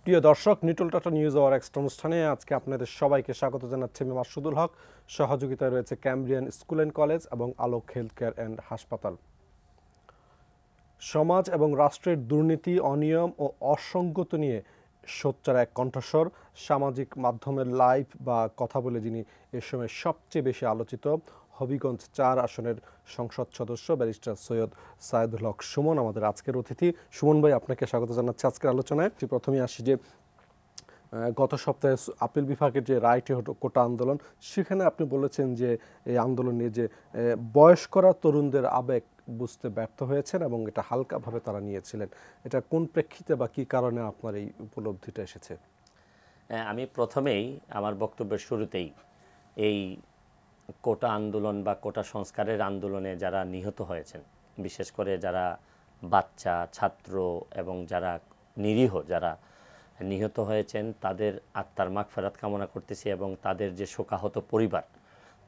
প্রিয় দর্শক, Nitol Tata news hour extra অনুষ্ঠানে আজকে আপনাদের সবাইকে স্বাগত জানাচ্ছি আমি মাসুদুল হক। সহযোগিতায় রয়েছে ক্যামব্রিয়ান স্কুল অ্যান্ড কলেজ এবং আলোক হেলথ কেয়ার অ্যান্ড হাসপাতাল। সমাজ এবং রাষ্ট্রের দুর্নীতি, অনিয়ম ও অসঙ্গতি নিয়ে সোচ্চার এক কণ্ঠস্বর, সামাজিক মাধ্যমের লাইভ বা কথা বলে যিনি এ সময় সবচেয়ে বেশি আলোচিত হবিগঞ্জ ৪ আসনের সংসদ সদস্য ব্যারিস্টার সৈয়দ সায়েদুল হক সুমন আমাদের আজকের অতিথি। সুমন ভাই, আপনাকে স্বাগত জানাচ্ছি আজকের আলোচনায়। প্রথমেই আসি যে গত সপ্তাহে আপিল বিভাগের যে রায়টি হলো কোটা আন্দোলন, সেখানে আপনি বলেছেন যে এই আন্দোলন নিয়ে যে বয়স্করা তরুণদের আবেগ বুঝতে ব্যর্থ হয়েছেন এবং এটা হালকাভাবে তারা নিয়েছিলেন। এটা কোন প্রেক্ষিতে বা কী কারণে আপনার এই উপলব্ধিটা এসেছে? আমি প্রথমেই আমার বক্তব্যের শুরুতেই এই কোটা আন্দোলন বা কোটা সংস্কারের আন্দোলনে যারা নিহত হয়েছেন, বিশেষ করে যারা বাচ্চা, ছাত্র এবং যারা নিরীহ যারা নিহত হয়েছেন, তাদের আত্মার মাগফিরাত কামনা করতেছি এবং তাদের যে শোকাহত পরিবার,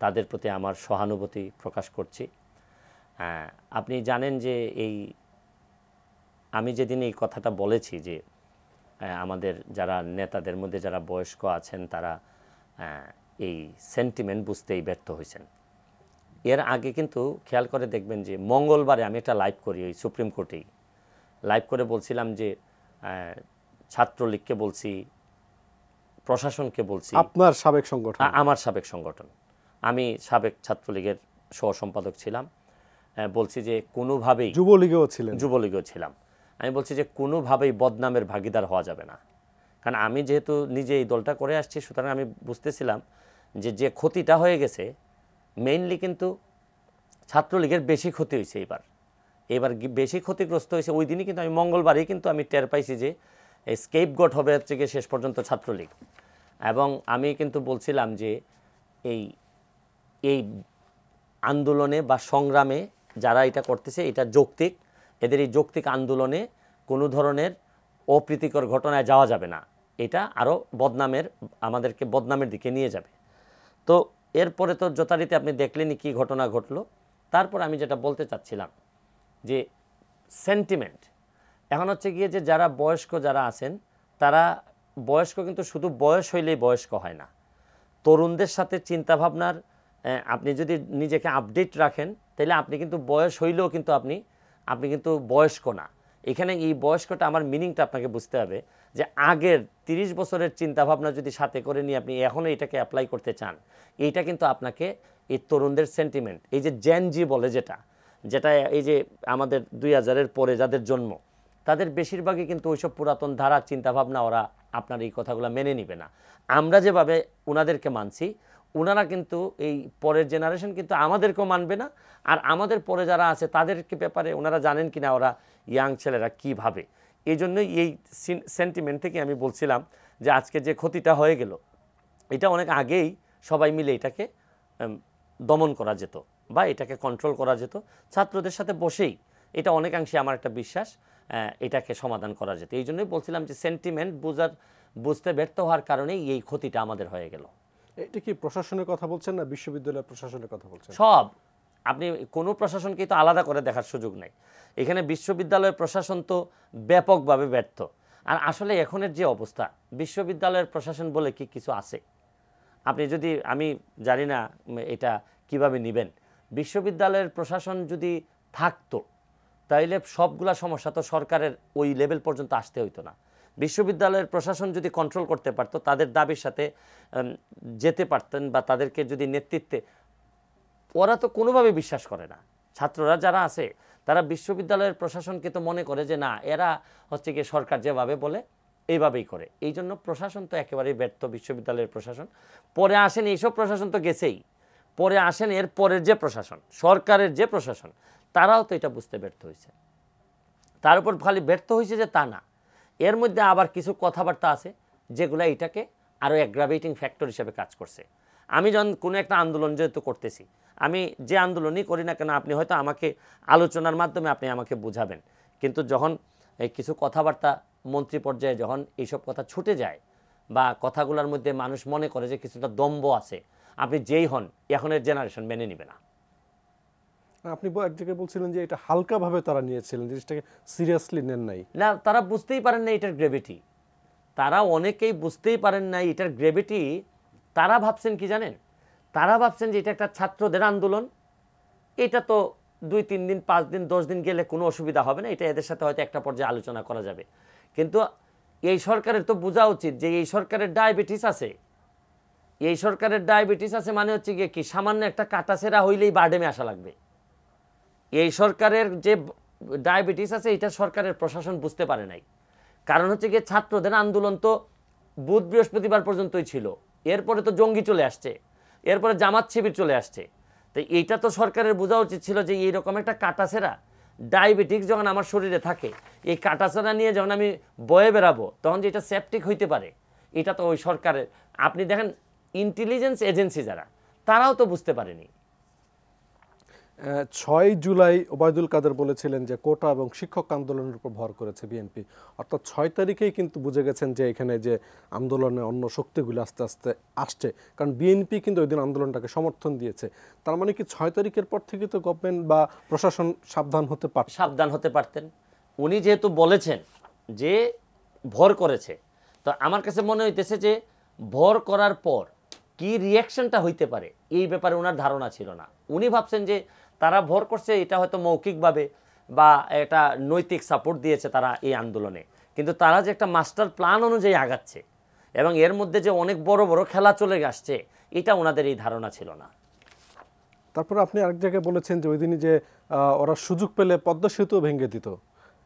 তাদের প্রতি আমার সহানুভূতি প্রকাশ করছি। আপনি জানেন যে আমি যেদিন এই কথাটা বলেছি যে আমাদের যারা নেতাদের মধ্যে যারা বয়স্ক আছেন তারা এই সেন্টিমেন্ট বুঝতেই ব্যর্থ হয়েছেন। এর আগে কিন্তু খেয়াল করে দেখবেন যে মঙ্গলবারে আমি একটা লাইভ করি ওই সুপ্রিম কোর্টেই লাইভ করে বলছিলাম যে ছাত্রলীগকে বলছি, প্রশাসনকে বলছি, আপনার সাবেক সংগঠন? আমার সাবেক সংগঠন, আমি সাবেক ছাত্রলীগের সহ সম্পাদক ছিলাম। বলছি যে কোনোভাবেই যুবলীগেও ছিলাম। আমি বলছি যে কোনোভাবেই বদনামের ভাগিদার হওয়া যাবে না, কারণ আমি যেহেতু নিজে এই দলটা করে আসছি, সুতরাং আমি বুঝতেছিলাম যে ক্ষতিটা হয়ে গেছে মেইনলি কিন্তু ছাত্রলীগের বেশি ক্ষতি হয়েছে। এবার বেশি ক্ষতিগ্রস্ত হয়েছে ওই দিনই কিন্তু আমি মঙ্গলবারই কিন্তু আমি টের পাইছি যে এই স্কেপগট হবে হচ্ছে গিয়ে শেষ পর্যন্ত ছাত্রলীগ। এবং আমি কিন্তু বলছিলাম যে এই আন্দোলনে বা সংগ্রামে যারা এটা করতেছে এটা যৌক্তিক, এদের এই যৌক্তিক আন্দোলনে কোনো ধরনের অপ্রীতিকর ঘটনায় যাওয়া যাবে না, এটা আরও আমাদেরকে বদনামের দিকে নিয়ে যাবে। তো এরপরে তো যথারীতি আপনি দেখলেনই কী ঘটনা ঘটলো। তারপর আমি যেটা বলতে চাচ্ছিলাম যে সেন্টিমেন্ট এখন হচ্ছে গিয়ে যে যারা বয়স্ক যারা আছেন তারা বয়স্ক কিন্তু শুধু বয়স হইলেই বয়স্ক হয় না। তরুণদের সাথে চিন্তাভাবনার আপনি যদি নিজেকে আপডেট রাখেন তাহলে আপনি কিন্তু বয়স হইলেও কিন্তু আপনি কিন্তু বয়স্ক না। এখানে এই বয়স্কটা আমার মিনিংটা আপনাকে বুঝতে হবে যে আগের 30 বছরের চিন্তাভাবনা যদি সাথে করে নিয়ে আপনি এখনও এটাকে অ্যাপ্লাই করতে চান, এইটা কিন্তু আপনাকে এই তরুণদের সেন্টিমেন্ট, এই যে জেনজি বলে যেটা এই যে আমাদের 2000-এর পরে যাদের জন্ম, তাদের বেশিরভাগই কিন্তু ওইসব পুরাতন ধারার চিন্তাভাবনা, ওরা আপনার এই কথাগুলো মেনে নিবে না। আমরা যেভাবে ওনাদেরকে মানছি, ওনারা কিন্তু এই পরের জেনারেশন কিন্তু আমাদেরকেও মানবে না। আর আমাদের পরে যারা আছে তাদেরকে ব্যাপারে ওনারা জানেন কিনা ওরা ইয়াং ছেলেরা কী ভাবে। এই জন্যই এই সেন্টিমেন্ট থেকে আমি বলছিলাম যে আজকে যে ক্ষতিটা হয়ে গেল, এটা অনেক আগেই সবাই মিলে এটাকে দমন করা যেত বা এটাকে কন্ট্রোল করা যেত। ছাত্রদের সাথে বসেই এটা অনেকাংশে আমার একটা বিশ্বাস এটাকে সমাধান করা যেত। এই জন্যই বলছিলাম যে সেন্টিমেন্ট বুঝতে ব্যর্থ হওয়ার কারণেই এই ক্ষতিটা আমাদের হয়ে গেল। এটা কি প্রশাসনের কথা বলছেন না বিশ্ববিদ্যালয়ের প্রশাসনের কথা বলছেন? সব, আপনি কোনো প্রশাসনকে তো আলাদা করে দেখার সুযোগ নেই। এখানে বিশ্ববিদ্যালয়ের প্রশাসন তো ব্যাপকভাবে ব্যর্থ। আর আসলে এখনের যে অবস্থা, বিশ্ববিদ্যালয়ের প্রশাসন বলে কি কিছু আছে? আপনি যদি, আমি জানি না এটা কিভাবে নেবেন, বিশ্ববিদ্যালয়ের প্রশাসন যদি থাকতো তাইলে সবগুলা সমস্যা তো সরকারের ওই লেভেল পর্যন্ত আসতে হইতো না। বিশ্ববিদ্যালয়ের প্রশাসন যদি কন্ট্রোল করতে পারতো, তাদের দাবির সাথে যেতে পারতেন বা তাদেরকে যদি নেতৃত্বে, ওরা তো কোনোভাবে বিশ্বাস করে না। ছাত্ররা যারা আছে তারা বিশ্ববিদ্যালয়ের প্রশাসনকে তো মনে করে যে না, এরা হচ্ছে গিয়ে সরকার যেভাবে বলে এইভাবেই করে। এই জন্য প্রশাসন তো একেবারেই ব্যর্থ, বিশ্ববিদ্যালয়ের প্রশাসন। পরে আসেন এইসব প্রশাসন তো গেছেই, পরে আসেন এর পরের যে প্রশাসন, সরকারের যে প্রশাসন, তারাও তো এটা বুঝতে ব্যর্থ হয়েছে। তার উপর খালি ব্যর্থ হয়েছে যে তা না, এর মধ্যে আবার কিছু কথাবার্তা আছে যেগুলো এটাকে আরও অ্যাগ্রাভেটিং ফ্যাক্টর হিসেবে কাজ করছে। আমি যখন কোনো একটা আন্দোলন যেহেতু করতেছি, আমি যে আন্দোলনই করি না কেন, আপনি হয়তো আমাকে আলোচনার মাধ্যমে আপনি আমাকে বুঝাবেন, কিন্তু যখন এই কিছু কথাবার্তা মন্ত্রী পর্যায়ে যখন এইসব কথা ছুটে যায় বা কথাগুলোর মধ্যে মানুষ মনে করে যে কিছুটা দম্ভ আছে, আপনি যেই হন এখনের জেনারেশন মেনে নিবে না। আপনি এক জায়গায় বলছিলেন যে এটা হালকাভাবে তারা নিয়েছিলেন, জিনিসটাকে সিরিয়াসলি নেন নাই। না, তারা বুঝতেই পারেন না এটার গ্রেভিটি। তারা অনেকেই বুঝতেই পারেন না এটার গ্রেভিটি। তারা ভাবছেন কি জানেন, তারা ভাবছেন যে এটা একটা ছাত্রদের আন্দোলন, এটা তো 2-3 দিন 5 দিন 10 দিন গেলে কোনো অসুবিধা হবে না, এটা এদের সাথে হয়তো একটা পর্যায়ে আলোচনা করা যাবে। কিন্তু এই সরকারের তো বোঝা উচিত যে এই সরকারের ডায়াবেটিস আছে। এই সরকারের ডায়াবেটিস আছে মানে হচ্ছে গিয়ে কি, সামান্য একটা কাটাছেঁড়া হইলেই বারডেমে আসা লাগবে। এই সরকারের যে ডায়াবেটিস আছে এটা সরকারের প্রশাসন বুঝতে পারে নাই। কারণ হচ্ছে গিয়ে ছাত্রদের আন্দোলন তো বুধ বৃহস্পতিবার পর্যন্তই ছিল, এরপরে তো জঙ্গি চলে আসছে, এরপরে জামাত শিবির চলে আসছে। তো এইটা তো সরকারের বোঝা উচিত ছিল যে এইরকম একটা কাটাছেঁড়া ডায়াবেটিস যখন আমার শরীরে থাকে, এই কাটাছেঁড়া নিয়ে যখন আমি বয়ে বেড়াবো তখন যে এটা সেপটিক হইতে পারে, এটা তো ওই সরকারের, আপনি দেখেন ইন্টেলিজেন্স এজেন্সি যারা, তারাও তো বুঝতে পারেনি। 6 জুলাই ওবায়দুল কাদের বলেছিলেন যে কোটা এবং শিক্ষক আন্দোলনের উপর ভর করেছে বিএনপি, অর্থাৎ 6 তারিখেই কিন্তু বুঝে গেছেন যে এখানে যে আন্দোলনে অন্য শক্তিগুলো আস্তে আস্তে আসছে, কারণ বিএনপি কিন্তু ওই দিন আন্দোলনটাকে সমর্থন দিয়েছে। তার মানে কি 6 তারিখের পর থেকে তো গভর্নমেন্ট বা প্রশাসন সাবধান হতে পারতেন। উনি যেহেতু বলেছেন যে ভর করেছে, তো আমার কাছে মনে হইতেছে যে ভর করার পর কি রিয়াকশনটা হইতে পারে এই ব্যাপারে ওনার ধারণা ছিল না। উনি ভাবছেন যে তারা ভর করছে, এটা হয়তো মৌখিকভাবে বা এটা নৈতিক সাপোর্ট দিয়েছে তারা এই আন্দোলনে, কিন্তু তারা যে একটা মাস্টার প্ল্যান অনুযায়ী আগাচ্ছে এবং এর মধ্যে যে অনেক বড় বড় খেলা চলে আসছে, এটা ওনাদের এই ধারণা ছিল না। তারপর আপনি আরেক জায়গায় বলেছেন যে ওই দিনই যে ওরা সুযোগ পেলে পদ্মা সেতু ভেঙে দিত,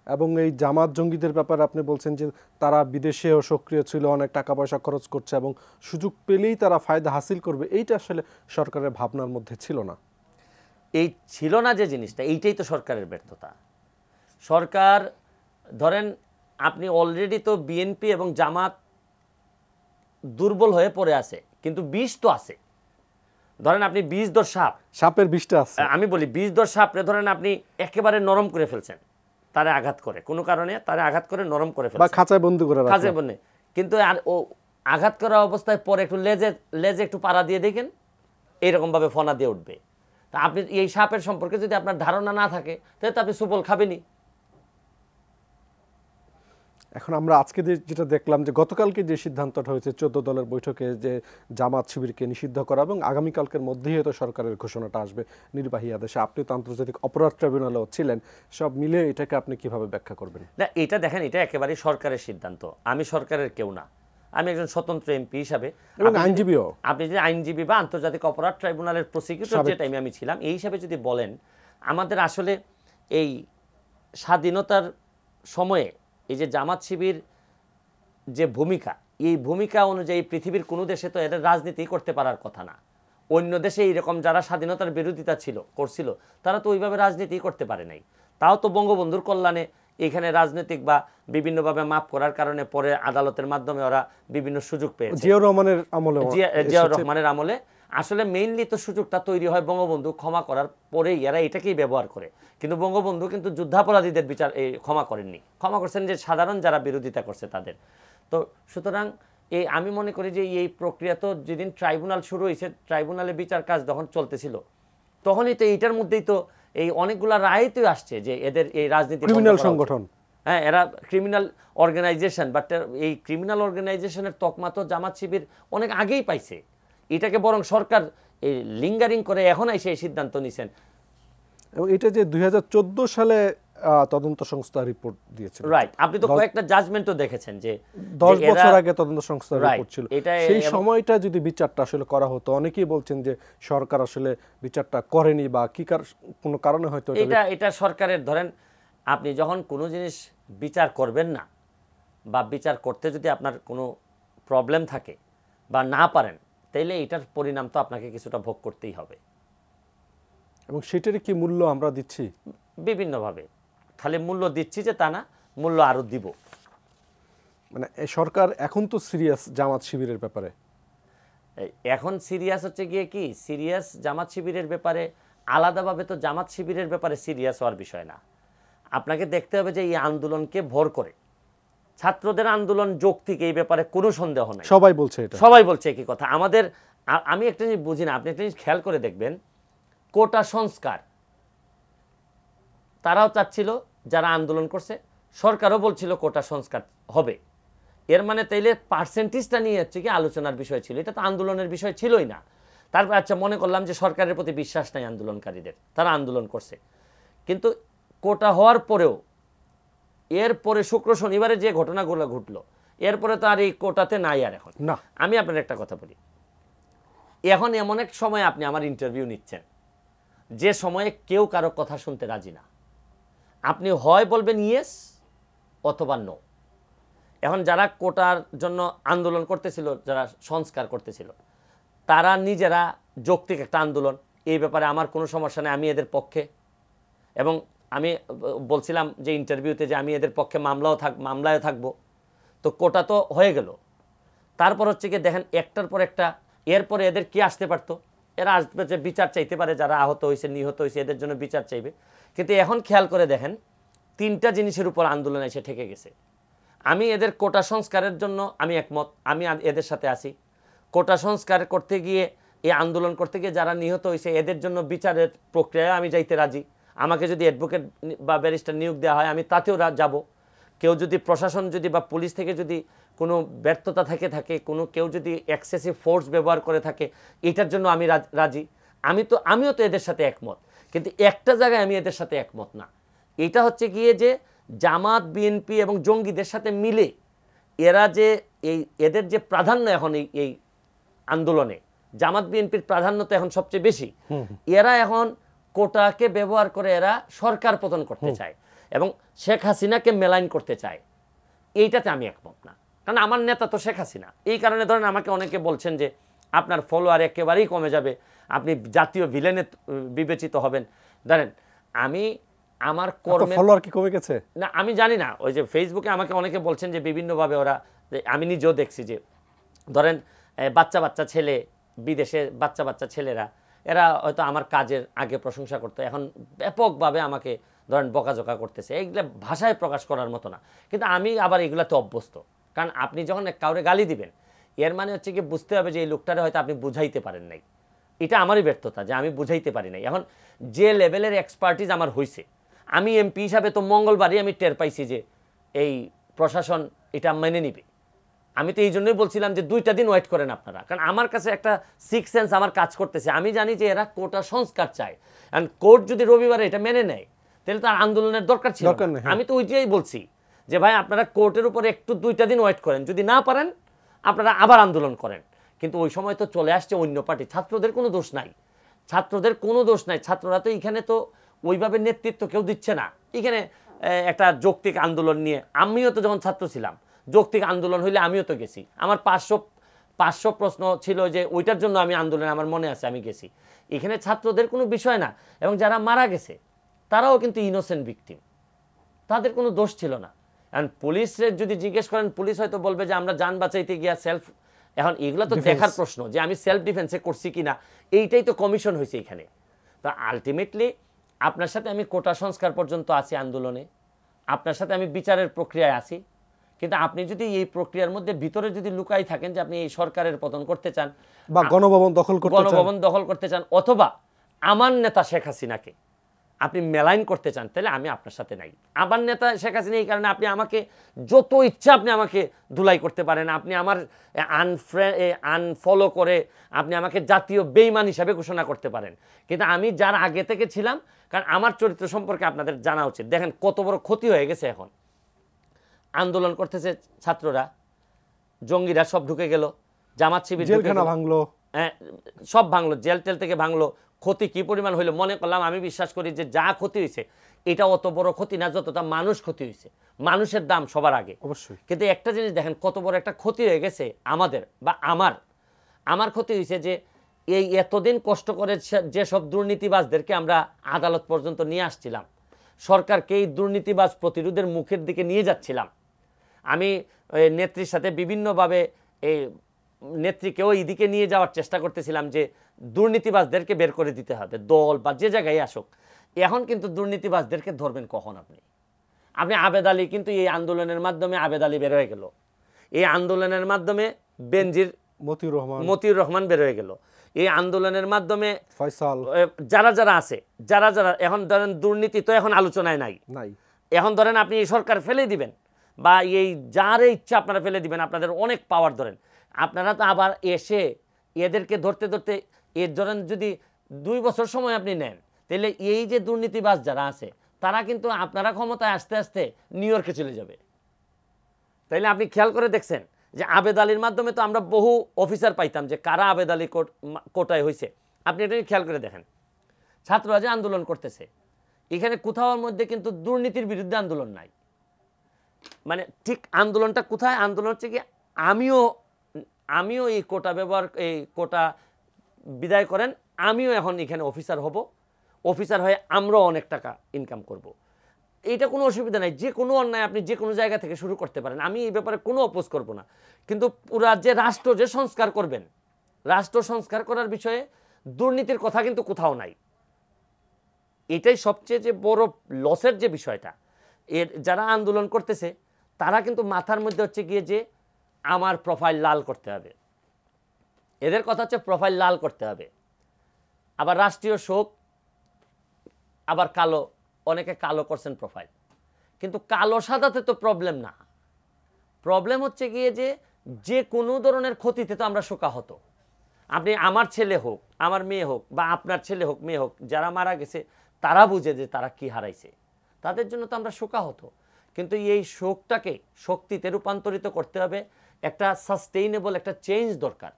এবং এই জামাত জঙ্গিদের ব্যাপারে আপনি বলছেন যে তারা বিদেশেও সক্রিয় ছিল, অনেক টাকা পয়সা খরচ করছে এবং সুযোগ পেলেই তারা ফায়দা হাসিল করবে, এইটা আসলে সরকারের ভাবনার মধ্যে ছিল না। এই ছিল না যে জিনিসটা, এইটাই তো সরকারের ব্যর্থতা। সরকার ধরেন আপনি অলরেডি তো বিএনপি এবং জামাত দুর্বল হয়ে পড়ে আছে, কিন্তু বিষ তো আছে। ধরেন আপনি বিষধর সাপের বিষটা আছে, আমি বলি বিষধর সাপরে ধরেন আপনি একেবারে নরম করে ফেলছেন, তারে আঘাত করে, কোনো কারণে তারে আঘাত করে নরম করে ফেলছেন, বা খাঁচায় বন্দি করে রাখছেন, খাঁচায় বন্দি। কিন্তু আর ও আঘাত করা অবস্থায় পরে একটু লেজে একটু পাড়া দিয়ে দেখেন, এইরকম ভাবে ফনা দিয়ে উঠবে। তা আপনি এই সাপের সম্পর্কে যদি আপনার ধারণা না থাকে তাহলে তো আপনি সুফল খাবেনই। এখন আমরা আজকে যেটা দেখলাম যে গতকালকে যে সিদ্ধান্তটা হয়েছে 14 দলের বৈঠকে যে জামাত শিবিরকে নিষিদ্ধ করা, এবং আগামীকালকের মধ্যেই হয়তো সরকারের ঘোষণাটা আসবে নির্বাহী আদেশে। আপনি তো আন্তর্জাতিক অপরাধ ট্রাইব্যুনালেও ছিলেন, সব মিলে এটাকে আপনি কিভাবে ব্যাখ্যা করবেন? না, এটা দেখেন, এটা একেবারে সরকারের সিদ্ধান্ত, আমি সরকারের কেউ না, আমি একজন স্বতন্ত্র এমপি হিসাবে, এবং আইনজীবীও। আপনি যে আইনজীবী বা আন্তর্জাতিক অপরাধ ট্রাইব্যুনালের প্রসিকিউটর যে টাইমে আমি ছিলাম, এই হিসাবে যদি বলেন, আমাদের আসলে এই স্বাধীনতার সময়ে এই যে জামাত শিবির যে ভূমিকা, এই ভূমিকা অনুযায়ী পৃথিবীর কোনো দেশে তো এদের রাজনীতি করতে পারার কথা না। অন্য দেশে এইরকম যারা স্বাধীনতার বিরোধিতা করছিল তারা তো ওইভাবে রাজনীতি করতে পারে নাই। তাও তো বঙ্গবন্ধুর কল্যাণে এখানে রাজনৈতিক বা বিভিন্নভাবে মাপ করার কারণে পরে আদালতের মাধ্যমে ওরা বিভিন্ন সুযোগ পেয়েছে। জিয়াউর রহমানের আমলে আসলে মেইনলি তো সুযোগটা তৈরি হয় বঙ্গবন্ধু ক্ষমা করার পরেই, এরা এটাকেই ব্যবহার করে। কিন্তু বঙ্গবন্ধু কিন্তু যুদ্ধাপরাধীদের বিচার ক্ষমা করেননি, ক্ষমা করছেন যে সাধারণ যারা বিরোধিতা করছে তাদের। তো সুতরাং আমি মনে করি যে এই প্রক্রিয়া তো যেদিন ট্রাইব্যুনাল শুরু হয়েছে, ট্রাইব্যুনালে বিচার কাজ যখন চলতেছিল, তখনই তো এইটার মধ্যেই তো এই অনেকগুলা রায় তো আসছে যে এদের এই রাজনীতি ক্রিমিনাল সংগঠন, হ্যাঁ, এরা ক্রিমিনাল অর্গানাইজেশন, বাট এই ক্রিমিনাল অর্গানাইজেশনের তকমা তো জামাত শিবির অনেক আগেই পাইছে। এটাকে বরং সরকার এই লিঙ্গারিং করে এখন এসে এই সিদ্ধান্ত নিছেন। এবং এটা যে 2014 সালে তদন্ত সংস্থা রিপোর্ট দিয়েছিল, রাইট, আপনি তো কয়েকটা জাজমেন্টও দেখেছেন যে 10 বছর আগে তদন্ত সংস্থা রিপোর্ট ছিল, সেই সময়টা যদি বিচারটা আসলে করা হতো, অনেকেই বলছেন যে সরকার আসলে বিচারটা করেনি বা কি কোনো কারণে হয়তো এটা সরকারের, ধরেন আপনি যখন কোনো জিনিস বিচার করবেন না বা বিচার করতে যদি আপনার কোনো প্রবলেম থাকে বা না পারেন, তাইলে এটার পরিণাম তো আপনাকে কিছুটা ভোগ করতেই হবে। এবং সেটারই কি মূল্য আমরা দিচ্ছি বিভিন্নভাবে, খালি মূল্য দিচ্ছি যে তা না, মূল্য আরো দিব। মানে সরকার এখন তো সিরিয়াস জামাত শিবিরের ব্যাপারে, এখন সিরিয়াস হচ্ছে গিয়ে কি, সিরিয়াস জামাত শিবিরের ব্যাপারে আলাদাভাবে তো জামাত শিবিরের ব্যাপারে সিরিয়াস হওয়ার বিষয় না। আপনাকে দেখতে হবে যে এই আন্দোলনকে ভর করে ছাত্রদের আন্দোলন যৌক্তিক, এই ব্যাপারে কোনো সন্দেহ নাই, সবাই বলছে এটা, সবাই বলছে একই কথা। আমি একটা জিনিস বুঝি না, আপনি একটা জিনিস খেয়াল করে দেখবেন, কোটা সংস্কার তারাও চাচ্ছিল যারা আন্দোলন করছে, সরকারও বলছিল কোটা সংস্কার হবে, এর মানে তাইলে পার্সেন্টেজটা নিয়ে হচ্ছে কি আলোচনার বিষয় ছিল, এটা তো আন্দোলনের বিষয় ছিলই না। তারপর আচ্ছা মনে করলাম যে সরকারের প্রতি বিশ্বাস নাই আন্দোলনকারীদের, তারা আন্দোলন করছে, কিন্তু কোটা হওয়ার পরেও এরপরে শুক্র শনিবারে যে ঘটনাগুলো ঘটলো এরপরে তো আর এই কোটাতে নাই আর এখন না। আমি আপনার একটা কথা বলি, এখন এমন এক সময় আপনি আমার ইন্টারভিউ নিচ্ছেন যে সময়ে কেউ কারো কথা শুনতে রাজি না, আপনি হয় বলবেন ইয়েস অথবা নো। এখন যারা কোটার জন্য আন্দোলন করতেছিল, যারা সংস্কার করতেছিল, তারা নিজেরা যৌক্তিক একটা আন্দোলন, এই ব্যাপারে আমার কোনো সমস্যা নেই, আমি এদের পক্ষে। এবং আমি বলছিলাম যে ইন্টারভিউতে যে আমি এদের পক্ষে মামলায় থাকবো। তো কোটা তো হয়ে গেল, তারপর হচ্ছে কি দেখেন একটার পর একটা, এরপরে এদের কি আসতে পারতো, এরা আসবে যে বিচার চাইতে পারে, যারা আহত হয়েছে নিহত হয়েছে এদের জন্য বিচার চাইবে। কিন্তু এখন খেয়াল করে দেখেন 3টা জিনিসের উপর আন্দোলন এসে ঠেকে গেছে। আমি এদের কোটা সংস্কারের জন্য আমি একমত, আমি এদের সাথে আছি। কোটা সংস্কার করতে গিয়ে, এই আন্দোলন করতে গিয়ে যারা নিহত হয়েছে এদের জন্য বিচারের প্রক্রিয়ায় আমি যাইতে রাজি। আমাকে যদি অ্যাডভোকেট বা ব্যারিস্টার নিয়োগ দেওয়া হয় আমি তাতেও যাব। কেউ যদি প্রশাসন যদি বা পুলিশ থেকে যদি কোনো ব্যর্থতা থাকে কেউ যদি এক্সেসিভ ফোর্স ব্যবহার করে থাকে, এটার জন্য আমি রাজি। আমিও তো এদের সাথে একমত, কিন্তু একটা জায়গায় আমি এদের সাথে একমত না। এটা হচ্ছে গিয়ে যে জামাত বিএনপি এবং জঙ্গিদের সাথে মিলে এরা যে এদের যে প্রাধান্য এখন এই আন্দোলনে, জামাত বিএনপির প্রাধান্য তো এখন সবচেয়ে বেশি। এরা এখন কোটাকে ব্যবহার করে এরা সরকার পতন করতে চায় এবং শেখ হাসিনাকে মেলাইন করতে চায়। এইটাতে আমি একমত না, কারণ আমার নেতা তো শেখ হাসিনা। এই কারণে ধরেন আমাকে অনেকে বলছেন যে আপনার ফলোয়ার একেবারেই কমে যাবে, আপনি জাতীয় ভিলেনে বিবেচিত হবেন। ধরেন আমি আমার কর্মে ফলোয়ার কি কমে গেছে না, আমি জানি না। ওই যে ফেসবুকে আমাকে অনেকে বলছেন যে বিভিন্নভাবে ওরা, আমি নিজেও দেখছি যে ধরেন বাচ্চা ছেলে, বিদেশে বাচ্চা ছেলেরা, এরা হয়তো আমার কাজের আগে প্রশংসা করতো, এখন ব্যাপকভাবে আমাকে ধরেন বকাঝকা করতেছে। এইগুলো ভাষায় প্রকাশ করার মতো না, কিন্তু আমি আবার এগুলাতে অভ্যস্ত। কারণ আপনি যখন কাউরে গালি দিবেন, এর মানে হচ্ছে কি বুঝতে হবে যে এই লোকটারে হয়তো আপনি বুঝাইতে পারেন নাই। এটা আমারই ব্যর্থতা যে আমি বুঝাইতে পারি নাই। এখন যে লেভেলের এক্সপার্টিস আমার হয়েছে, আমি এমপি হিসাবে তো মঙ্গলবারই আমি টের পাইছি যে এই প্রশাসন এটা মেনে নিবে। আমি তো এই জন্যই বলছিলাম যে 2টা দিন ওয়েট করেন আপনারা, কারণ আমার কাছে একটা সিক্স সেন্স আমার কাজ করতেছে। আমি জানি যে এরা কোটা সংস্কার চায়, কারণ কোর্ট যদি রবিবারে এটা মেনে নেয় তাহলে তার আন্দোলনের দরকার ছিল না। আমি তো ওইটাই বলছি যে ভাই আপনারা কোর্টের উপরে একটু 2টা দিন ওয়েট করেন, যদি না পারেন আপনারা আবার আন্দোলন করেন। কিন্তু ওই সময় তো চলে আসছে অন্য পার্টি, ছাত্রদের কোনো দোষ নাই, ছাত্ররা তো এখানে তো ওইভাবে নেতৃত্ব কেউ দিচ্ছে না। এখানে একটা যৌক্তিক আন্দোলন নিয়ে আমিও তো যখন ছাত্র ছিলাম, যৌক্তিক আন্দোলন হইলে আমিও তো গেছি। আমার 500 প্রশ্ন ছিল যে ওইটার জন্য আমি আন্দোলনে, আমার মনে আছে আমি গেছি। এখানে ছাত্রদের কোনো বিষয় না, এবং যারা মারা গেছে তারাও কিন্তু ইনোসেন্ট ভিকটিম, তাদের কোনো দোষ ছিল না। এখন পুলিশের যদি জিজ্ঞেস করেন, পুলিশ হয়তো বলবে যে আমরা যান বাঁচাইতে গিয়া সেলফ, এখন এগুলো তো দেখার প্রশ্ন যে আমি সেলফ ডিফেন্সে করছি কিনা, এইটাই তো কমিশন হয়েছে এখানে। তো আলটিমেটলি আপনার সাথে আমি কোটা সংস্কার পর্যন্ত আছি আন্দোলনে, আপনার সাথে আমি বিচারের প্রক্রিয়ায় আছি। কিন্তু আপনি যদি এই প্রক্রিয়ার মধ্যে ভিতরে যদি লুকাই থাকেন যে আপনি এই সরকারের পতন করতে চান বা গণভবন দখল করতে চান অথবা আমার নেতা শেখ হাসিনাকে আপনি মেলাইন করতে চান, তাহলে আমি আপনার সাথে নাই। আমার নেতা শেখ হাসিনা, এই কারণে আপনি আমাকে যত ইচ্ছা আপনি আমাকে ধুলাই করতে পারেন, আপনি আমার আনফলো করে আপনি আমাকে জাতীয় বেঈমান হিসাবে ঘোষণা করতে পারেন, কিন্তু আমি যার আগে থেকে ছিলাম, কারণ আমার চরিত্র সম্পর্কে আপনাদের জানা উচিত। দেখেন কত বড় ক্ষতি হয়ে গেছে। এখন আন্দোলন করতেছে ছাত্ররা, জঙ্গিরা সব ঢুকে গেল, জামাত শিবির ভাঙলো, সব ভাঙলো, জেল টেল থেকে ভাঙলো। ক্ষতি কি পরিমাণ হইলো মনে করলাম, আমি বিশ্বাস করি যে যা ক্ষতি হয়েছে এটা অত বড় ক্ষতি না যতটা মানুষ ক্ষতি হয়েছে। মানুষের দাম সবার আগে অবশ্যই। কিন্তু একটা জিনিস দেখেন কত বড় একটা ক্ষতি হয়ে গেছে আমাদের, বা আমার ক্ষতি হয়েছে যে এই এতদিন কষ্ট করে যেসব দুর্নীতিবাজদেরকে আমরা আদালত পর্যন্ত নিয়ে আসছিলাম, সরকারকে এই দুর্নীতিবাজ প্রতিরোধের মুখের দিকে নিয়ে যাচ্ছিলাম। আমি নেত্রীর সাথে বিভিন্নভাবে এই নেত্রীকেও এইদিকে নিয়ে যাওয়ার চেষ্টা করতেছিলাম যে দুর্নীতিবাজদেরকে বের করে দিতে হবে, দল বা যে জায়গায় আসুক। এখন কিন্তু দুর্নীতিবাজদেরকে ধরবেন কখন? আপনি আবেদ আলী, কিন্তু এই আন্দোলনের মাধ্যমে আবেদ আলী বের হয়ে গেল, এই আন্দোলনের মাধ্যমে বেনজির মতিউর রহমান বের হয়ে গেল, এই আন্দোলনের মাধ্যমে ফয়সাল, যারা আছে, যারা এখন ধরেন দুর্নীতি তো এখন আলোচনায় নাই। এখন ধরেন আপনি এই সরকার ফেলে দিবেন, বা এই যার ইচ্ছা আপনারা ফেলে দিবেন, আপনাদের অনেক পাওয়ার ধরেন, আপনারা তো আবার এসে এদেরকে ধরতে ধরতে এর ধরেন যদি 2 বছর সময় আপনি নেন, তাহলে এই যে দুর্নীতিবাজ যারা আছে তারা কিন্তু আপনারা ক্ষমতায় আস্তে আস্তে নিউ ইয়র্কে চলে যাবে। তাইলে আপনি খেয়াল করে দেখছেন যে আবেদ আলীর মাধ্যমে তো আমরা বহু অফিসার পাইতাম যে কারা আবেদ আলী কোটায় হয়েছে। আপনি এটা খেয়াল করে দেখেন, ছাত্ররা যে আন্দোলন করতেছে এখানে কোথাও মধ্যে কিন্তু দুর্নীতির বিরুদ্ধে আন্দোলন নাই। মানে ঠিক আন্দোলনটা কোথায়? আন্দোলন হচ্ছে কি আমিও এই কোটা ব্যবহার, এই কোটা বিদায় করেন, আমিও এখন এখানে অফিসার হব, অফিসার হয়ে আমরাও অনেক টাকা ইনকাম করব। এটা কোনো অসুবিধা নাই, যে কোনো অন্যায় আপনি যে কোনো জায়গা থেকে শুরু করতে পারেন, আমি এই ব্যাপারে কোনো অপোজ করব না। কিন্তু পুরা যে রাষ্ট্র যে সংস্কার করবেন, রাষ্ট্র সংস্কার করার বিষয়ে দুর্নীতির কথা কিন্তু কোথাও নাই। এটাই সবচেয়ে যে বড় লসের যে বিষয়টা, এর যারা আন্দোলন করতেছে তারা কিন্তু মাথার মধ্যে হচ্ছে গিয়ে যে আমার প্রোফাইল লাল করতে হবে, এদের কথা হচ্ছে প্রোফাইল লাল করতে হবে। আবার রাষ্ট্রীয় শোক, আবার কালো, অনেকে কালো করছেন প্রোফাইল, কিন্তু কালো সাদাতে তো প্রবলেম না। প্রবলেম হচ্ছে গিয়ে যে কোনো ধরনের ক্ষতিতে তো আমরা শোকাহত। আপনি আমার ছেলে হোক, আমার মেয়ে হোক, বা আপনার ছেলে হোক মেয়ে হোক, যারা মারা গেছে তারা বুঝে যে তারা কি হারাইছে, তাদের জন্য তো আমরা শোকাহত। কিন্তু এই শোকটাকে শক্তিতে রূপান্তরিত করতে হবে, একটা সাস্টেইনেবল একটা চেঞ্জ দরকার।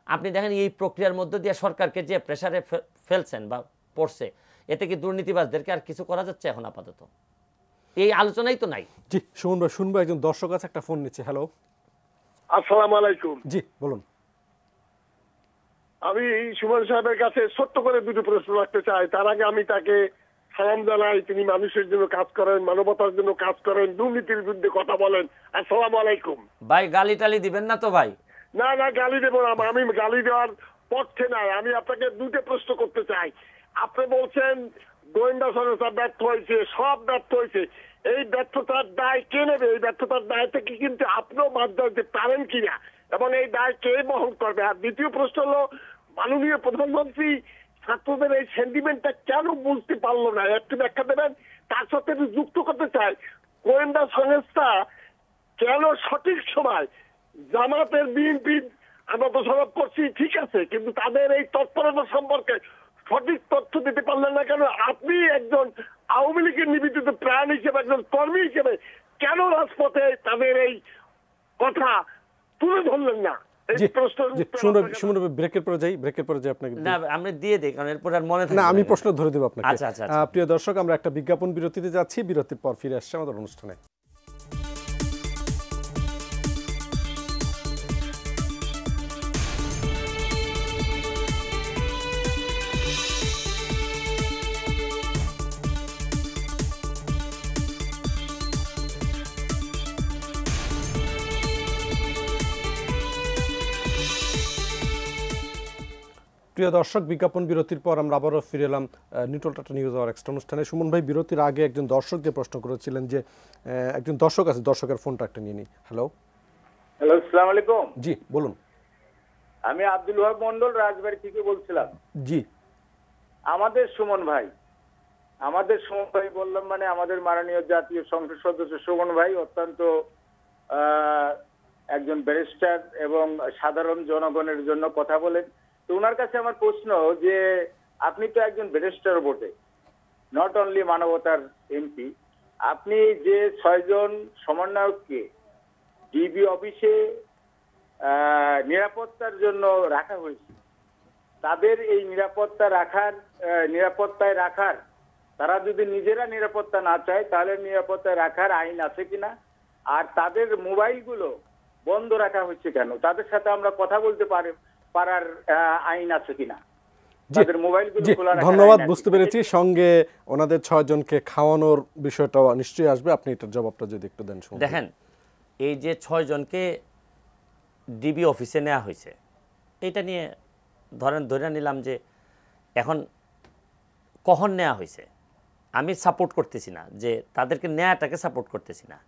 আপনি দেখেন এই প্রক্রিয়ার মধ্য দিয়ে সরকারকে যে প্রেসারে ফেলছেন বা পড়ছে, এতে কি দুর্নীতিবাজদেরকে আর কিছু করা যাচ্ছে এখন আপাতত? এই আলোচনাই তো নাই। জি শুনবো একজন দর্শক আছে, একটা ফোন নিচ্ছে। হ্যালো, আসসালামু আলাইকুম। জি বলুন। আমি সুমন সাহেবের কাছে ছোট্ট করে দুটো প্রশ্ন রাখতে চাই। তার আগে আমি তাকে সালাম জানাই, তিনি মানুষের জন্য কাজ করেন, মানবতার জন্য কাজ করেন, দুর্নীতির বিরুদ্ধে কথা বলেন। আসসালামু আলাইকুম। ভাই গালি টালি দিবেন না তো ভাই? না না, গালি দেবো না, আমি গালি দেওয়ার পক্ষে নাই। আমি আপনাকে দুটো প্রশ্ন করতে চাই। আপনি বলছেন গোয়েন্দা সংস্থা ব্যর্থ হয়েছে, সব ব্যর্থ হয়েছে। এই ব্যর্থতার দায় কে নেবে? এই ব্যর্থতার দায় থেকে কিন্তু আপনিও বাদ দিতে পারেন কিনা, এবং এই দায় কে বহন করবে? আর দ্বিতীয় প্রশ্ন হলো, মাননীয় প্রধানমন্ত্রী ছাত্রদের এই সেন্টিমেন্টটা কেন বুঝতে পারলো না, একটু ব্যাখ্যা দেবেন। তার সাথে যুক্ত করতে চাই, গোয়েন্দা সংস্থা কেন সঠিক সময় জামাতের বিএনপির আমরা দোষারোপ করছি, ঠিক আছে, কিন্তু তাদের এই তৎপরতা সম্পর্কে সঠিক তথ্য দিতে পারলেন না কেন? আপনি একজন আওয়ামী লীগের নিবেদিত প্রাণ হিসেবে, একজন কর্মী হিসেবে কেন রাজপথে তাদের এই কথা তুলে ধরলেন না? ব্রেকের পরে যাই, আপনাকে না আমরা দিয়ে দিই, কারণ এরপর আর মনে থাকে না, আমি প্রশ্ন ধরে দেব আপনাকে। আচ্ছা আচ্ছা। প্রিয় দর্শক, আমরা একটা বিজ্ঞাপন বিরতিতে যাচ্ছি, বিরতির পর ফিরে আসছে আমাদের অনুষ্ঠানে। প্রিয় দর্শক, বিজ্ঞাপন বিরতির পর আমরা আবারও ফিরে এলাম নিউট্রাল টাটা নিউজ আওয়ার এক্সট্রা অনুষ্ঠানে। সুমন ভাই, বিরতির আগে একজন দর্শক যে প্রশ্ন করেছিলেন, যে একজন দর্শক আছে, দর্শকের ফোনটা একটা নিয়ে নিই। হ্যালো, আসসালামু আলাইকুম। জি বলুন। আমি আব্দুল ওয়াহাব মন্ডল, রাজবাড়ী থেকে বলছিলাম। জি, আমাদের সুমন ভাই বললাম মানে আমাদের মাননীয় জাতীয় সংসদ সদস্য সুমন ভাই অত্যন্ত একজন ব্যারিস্টার এবং সাধারণ জনগণের জন্য কথা বলেন। তো ওনার কাছে আমার প্রশ্ন, যে আপনি তো একজন ব্যারিস্টার বটে, নট অনলি মানবতার এমপি। আপনি যে 6 জন সমন্বয়ককে ডিবি অফিসে নিরাপত্তার জন্য রাখা হয়েছে, তাদের এই নিরাপত্তায় রাখার তারা যদি নিজেরা নিরাপত্তা না চায়, তাহলে নিরাপত্তায় রাখার আইন আছে কিনা? আর তাদের মোবাইলগুলো বন্ধ রাখা হচ্ছে কেন? তাদের সাথে আমরা কথা বলতে পারার আইন আছে কিনা? ধন্যবাদ, বুঝতে পেরেছি। সঙ্গে ওনাদের 6 জনকে খাওয়ানোর বিষয়টা নিশ্চয়ই আসবে, আপনি এটার জবাবটা যদি একটু দেন। দেখেন, এই যে 6 জনকে ডিবি অফিসে নেওয়া হয়েছে, এটা নিয়ে ধরে নিলাম যে এখন কখন নেওয়া হয়েছে, আমি সাপোর্ট করতেছি না, যে তাদেরকে নেওয়াটাকে সাপোর্ট করতেছি না।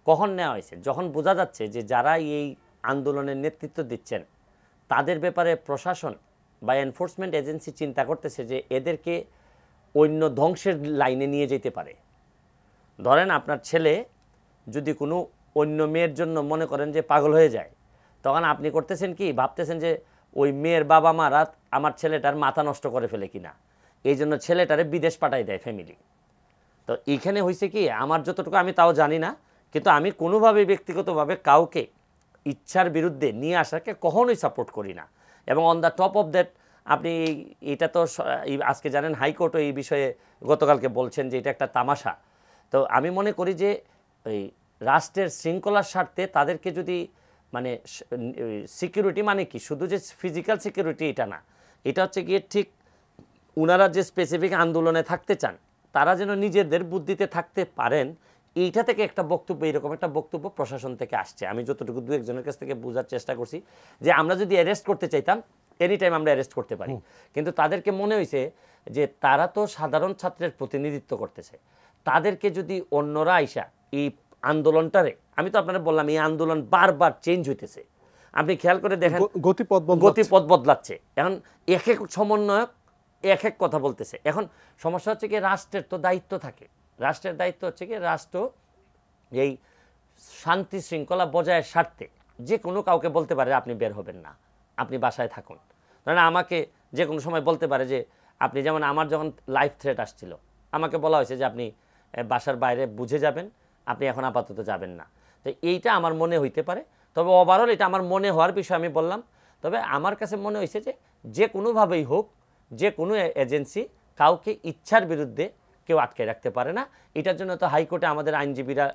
কখন নেওয়া হয়েছে? যখন বোঝা যাচ্ছে যে যারা এই আন্দোলনের নেতৃত্ব দিচ্ছেন তাদের ব্যাপারে প্রশাসন বা এনফোর্সমেন্ট এজেন্সি চিন্তা করতেছে যে এদেরকে অন্য ধ্বংসের লাইনে নিয়ে যেতে পারে। ধরেন আপনার ছেলে যদি কোনো অন্য মেয়ের জন্য মনে করেন যে পাগল হয়ে যায়, তখন আপনি করতেছেন কি, ভাবতেছেন যে ওই মেয়ের বাবা মারা আমার ছেলেটার মাথা নষ্ট করে ফেলে কিনা, এই জন্য ছেলেটারে বিদেশ পাঠাই দেয় ফ্যামিলি। তো এইখানে হয়েছে কি, আমার যতটুকু আমি তাও জানি না, কিন্তু আমি কোনোভাবে ব্যক্তিগতভাবে কাউকে ইচ্ছার বিরুদ্ধে নিয়ে আসাকে কখনোই সাপোর্ট করি না। এবং on the top of that আপনি এটা তো আজকে জানেন হাইকোর্টও এই বিষয়ে গতকালকে বলছেন যে এটা একটা তামাশা। তো আমি মনে করি যে এই রাষ্ট্রের শৃঙ্খলার স্বার্থে তাদেরকে যদি মানে সিকিউরিটি, মানে কি শুধু যে ফিজিক্যাল সিকিউরিটি এটা না, এটা হচ্ছে গিয়ে ঠিক ওনারা যে স্পেসিফিক আন্দোলনে থাকতে চান তারা যেন নিজেদের বুদ্ধিতে থাকতে পারেন, এইটা থেকে একটা বক্তব্য, এরকম একটা বক্তব্য প্রশাসন থেকে আসছে। আমি যতটুকু দু একজনের কাছ থেকে বোঝার চেষ্টা করছি যে আমরা যদি অ্যারেস্ট করতে চাইতাম এনি টাইম আমরা অ্যারেস্ট করতে পারি, কিন্তু তাদেরকে মনে হয়েছে যে তারা তো সাধারণ ছাত্রের প্রতিনিধিত্ব করতেছে, তাদেরকে যদি অন্যরা আইসা এই আন্দোলনটারে, আমি তো আপনারা বললাম এই আন্দোলন বারবার চেঞ্জ হইতেছে, আপনি খেয়াল করে দেখেন গতিপথ বদলাচ্ছে। এখন এক এক সমন্বয়ক এক এক কথা বলতেছে। এখন সমস্যা হচ্ছে কি, রাষ্ট্রের তো দায়িত্ব থাকে, রাষ্ট্রের দায়িত্ব হচ্ছে কি রাষ্ট্র এই শান্তি শৃঙ্খলা বজায়ের স্বার্থে যে কোনো কাউকে বলতে পারে আপনি বের হবেন না, আপনি বাসায় থাকুন। কারণ আমাকে যে কোনো সময় বলতে পারে যে আপনি, যেমন আমার যখন লাইফ থ্রেট আসছিল আমাকে বলা হয়েছে যে আপনি বাসার বাইরে বুঝে যাবেন, আপনি এখন আপাতত যাবেন না। তো এইটা আমার মনে হইতে পারে, তবে ওভারঅল এটা আমার মনে হওয়ার বিষয় আমি বললাম। তবে আমার কাছে মনে হয়েছে যে কোনোভাবেই হোক, যে কোনো এজেন্সি কাউকে ইচ্ছার বিরুদ্ধে কেউ আটকে রাখতে পারে না। এটার জন্য তো হাইকোর্টে আমাদের আইনজীবীরা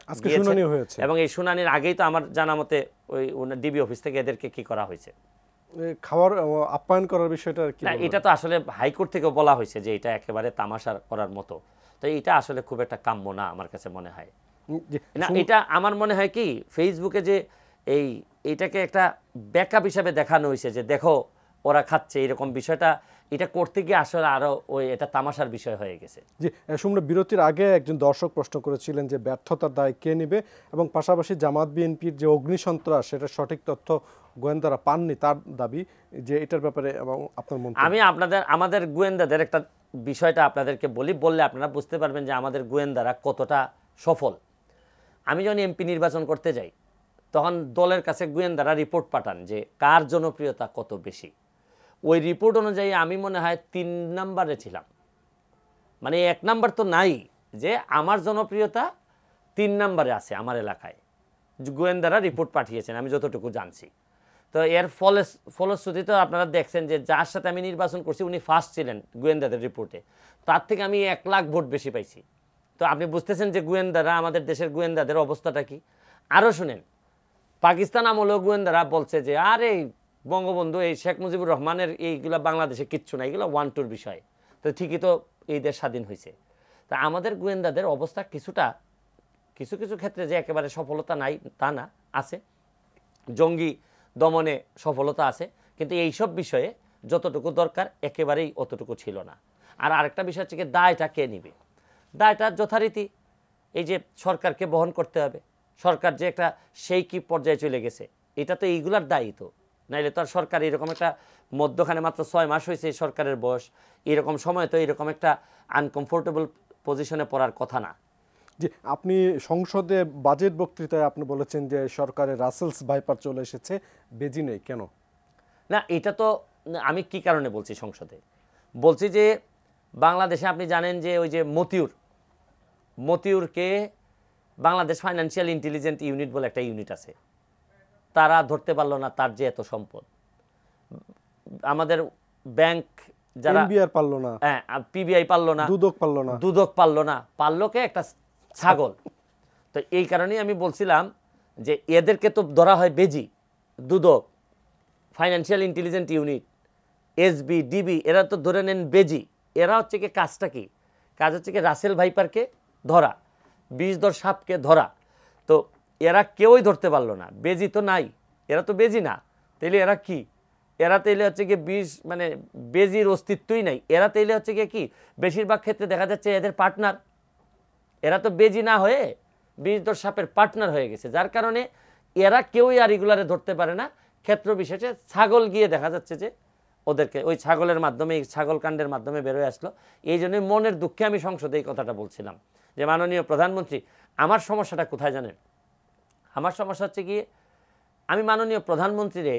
হয়েছে, এবং এই শুনানির আগেই তো আমার জানা মতে ওই ডিবি অফিস থেকে এদেরকে কি করা হয়েছে, খাবার আপ্যায়ন করার বিষয়টা কি? এটা তো আসলে হাইকোর্ট থেকেও বলা হয়েছে যে এটা একেবারে তামাশা করার মতো। তো এটা আসলে খুব একটা কাম্য না আমার কাছে মনে হয় না। এটা আমার মনে হয় কি, ফেসবুকে যে এইটাকে একটা ব্যাকআপ হিসাবে দেখানো হয়েছে যে দেখো ওরা খাচ্ছে, এরকম বিষয়টা এটা করতে গিয়ে আসলে আরো এটা তামাশার বিষয় হয়ে গেছে। জি, শুনলে বিরতির আগে একজন দর্শক প্রশ্ন করেছিলেন যে ব্যর্থতার দায় কে নেবে, এবং পাশাপাশি জামাত বিএনপির যে অগ্নিসন্ত্রাস সেটা সঠিক তথ্য গোয়েন্দারা পাননি তার দাবি, যে এটার ব্যাপারে এবং আপনার মন্তব্য। আমি আমাদের গোয়েন্দাদের একটা বিষয়টা আপনাদেরকে বললে আপনারা বুঝতে পারবেন যে আমাদের গোয়েন্দারা কতটা সফল। আমি যখন এমপি নির্বাচন করতে যাই তখন দলের কাছে গোয়েন্দারা রিপোর্ট পাঠান যে কার জনপ্রিয়তা কত বেশি। ওই রিপোর্ট অনুযায়ী আমি মনে হয় 3 নম্বরে ছিলাম, মানে 1 নাম্বার তো নাই, যে আমার জনপ্রিয়তা 3 নম্বরে আছে আমার এলাকায়। গোয়েন্দারা রিপোর্ট পাঠিয়েছেন আমি যতটুকু জানছি। তো এর ফলশ্রুতিতে আপনারা দেখছেন যে যার সাথে আমি নির্বাচন করছি উনি ফার্স্ট ছিলেন গোয়েন্দাদের রিপোর্টে, তার থেকে আমি 1 লাখ ভোট বেশি পাইছি। তো আপনি বুঝতেছেন যে গোয়েন্দারা, আমাদের দেশের গোয়েন্দাদের অবস্থাটা কি। আরও শুনেন, পাকিস্তান আমলেও গোয়েন্দারা বলছে যে আরে বঙ্গবন্ধু এই শেখ মুজিবুর রহমানের এইগুলা বাংলাদেশে কিচ্ছু না, এগুলো 1-2 বিষয়। তো ঠিকই তো এই দেশ স্বাধীন হয়েছে। তা আমাদের গোয়েন্দাদের অবস্থা কিছু কিছু ক্ষেত্রে যে একেবারে সফলতা নাই তা না, আছে জঙ্গি দমনে সফলতা আছে, কিন্তু এইসব বিষয়ে যতটুকু দরকার একেবারেই অতটুকু ছিল না। আর আরেকটা বিষয় হচ্ছে কি, দায়টা কে নিবে? দায়টা যথারীতি এই যে সরকারকে বহন করতে হবে। সরকার যে একটা সেই কি পর্যায়ে চলে গেছে, এটা তো এইগুলার দায়ী, তো নাইলে তো আর সরকার এরকম একটা মধ্যখানে মাত্র 6 মাস হয়েছে সরকারের বয়স, এরকম সময় তো এরকম একটা আনকমফোর্টেবল পজিশনে পড়ার কথা না। জি, আপনি সংসদে বাজেট বক্তৃতায় আপনি বলেছেন যে সরকারের রাসেলস ভাইপার চলে এসেছে, বেজি নেই কেন? না, এটা তো আমি কি কারণে বলছি সংসদে, বলছি যে বাংলাদেশে আপনি জানেন যে ওই যে মতিউরকে বাংলাদেশ ফাইন্যান্সিয়াল ইন্টেলিজেন্ট ইউনিট বলে একটা ইউনিট আছে, তারা ধরতে পারলো না তার যে এত সম্পদ। আমাদের ব্যাংক যারা পারলো না, হ্যাঁ পিবিআই পারলো না, দুদক পারলো না, পারলো কে? একটা ছাগল। তো এই কারণেই আমি বলছিলাম যে এদেরকে তো ধরা হয় বেজি, দুদক, financial intelligent unit, SB, DB, এরা তো ধরে নেন বেজি। এরা হচ্ছে কি কাজটা কি? কাজ হচ্ছে কি রাসেল ভাইপারকে ধরা, বিষধর সাপকে ধরা। তো এরা কেউই ধরতে পারলো না, বেজি তো নাই, এরা তো বেজি না, তাইলে এরা কি? এরা তাইলে হচ্ছে গিয়ে বিষ, মানে বেজির অস্তিত্বই নাই। এরা তাইলে হচ্ছে গিয়ে কি, বেশিরভাগ ক্ষেত্রে দেখা যাচ্ছে এদের পার্টনার। এরা তো বেজি না হয়ে বিষধর সাপের পার্টনার হয়ে গেছে, যার কারণে এরা কেউই আর রেগুলারে ধরতে পারে না। ক্ষেত্র বিশেষে ছাগল গিয়ে দেখা যাচ্ছে যে ওদেরকে ওই ছাগলের মাধ্যমে, এই ছাগল কাণ্ডের মাধ্যমে বেরোয় আসলো। এই জন্যই মনের দুঃখে আমি সংসদে এই কথাটা বলছিলাম যে মাননীয় প্রধানমন্ত্রী, আমার সমস্যাটা কোথায় জানেন? আমার সমস্যা হচ্ছে গিয়ে আমি মাননীয় প্রধানমন্ত্রীরে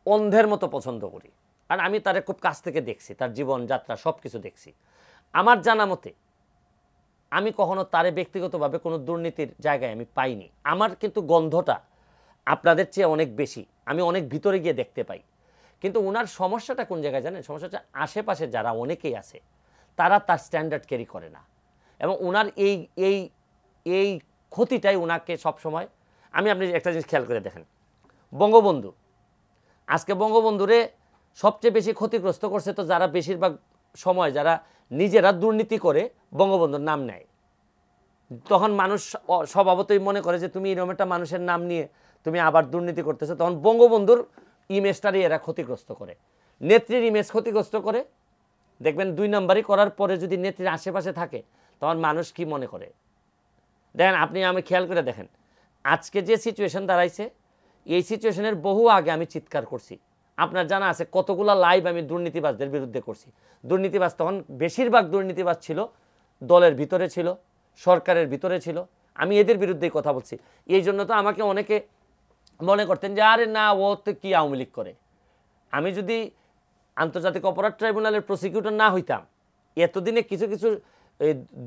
অন্ধের মতো পছন্দ করি, কারণ আমি তারে খুব কাছ থেকে দেখছি, তার জীবনযাত্রা সব কিছু দেখছি। আমার জানা মতে আমি কখনো তারে ব্যক্তিগতভাবে কোনো দুর্নীতির জায়গায় আমি পাইনি। আমার কিন্তু গন্ধটা আপনাদের চেয়ে অনেক বেশি, আমি অনেক ভিতরে গিয়ে দেখতে পাই। কিন্তু ওনার সমস্যাটা কোন জায়গায় জানেন? সমস্যা হচ্ছে আশেপাশে যারা অনেকেই আছে তারা তার স্ট্যান্ডার্ড ক্যারি করে না, এবং ওনার এই এই এই ক্ষতিটাই ওনাকে সবসময়, আপনি একটা জিনিস খেয়াল করে দেখেন, বঙ্গবন্ধু, আজকে বঙ্গবন্ধুরে সবচেয়ে বেশি ক্ষতিগ্রস্ত করছে তো যারা বেশিরভাগ সময় যারা নিজেরা দুর্নীতি করে বঙ্গবন্ধুর নাম নেয়। তখন মানুষ স্বভাবতই মনে করে যে তুমি এরকম একটা মানুষের নাম নিয়ে তুমি আবার দুর্নীতি করতেছো, তখন বঙ্গবন্ধুর ইমেজটারই এরা ক্ষতিগ্রস্ত করে, নেত্রীর ইমেজ ক্ষতিগ্রস্ত করে। দেখবেন 2 নম্বরই করার পরে যদি নেত্রীর আশেপাশে থাকে তখন মানুষ কি মনে করে দেখেন, আপনি আমি খেয়াল করে দেখেন আজকে যে সিচুয়েশন দাঁড়াইছে, এই সিচুয়েশনের বহু আগে আমি চিৎকার করছি। আপনার জানা আছে কতগুলো লাইভ আমি দুর্নীতিবাজদের বিরুদ্ধে করছি। দুর্নীতিবাজ তখন বেশিরভাগ দুর্নীতিবাজ ছিল দলের ভিতরে ছিল, সরকারের ভিতরে ছিল, আমি এদের বিরুদ্ধেই কথা বলছি। এই জন্য তো আমাকে অনেকে মনে করতেন যে আরে না ও তো কি আওয়ামী লীগ করে। আমি যদি আন্তর্জাতিক অপরাধ ট্রাইব্যুনালের প্রসিকিউটর না হইতাম, এতদিনে কিছু কিছু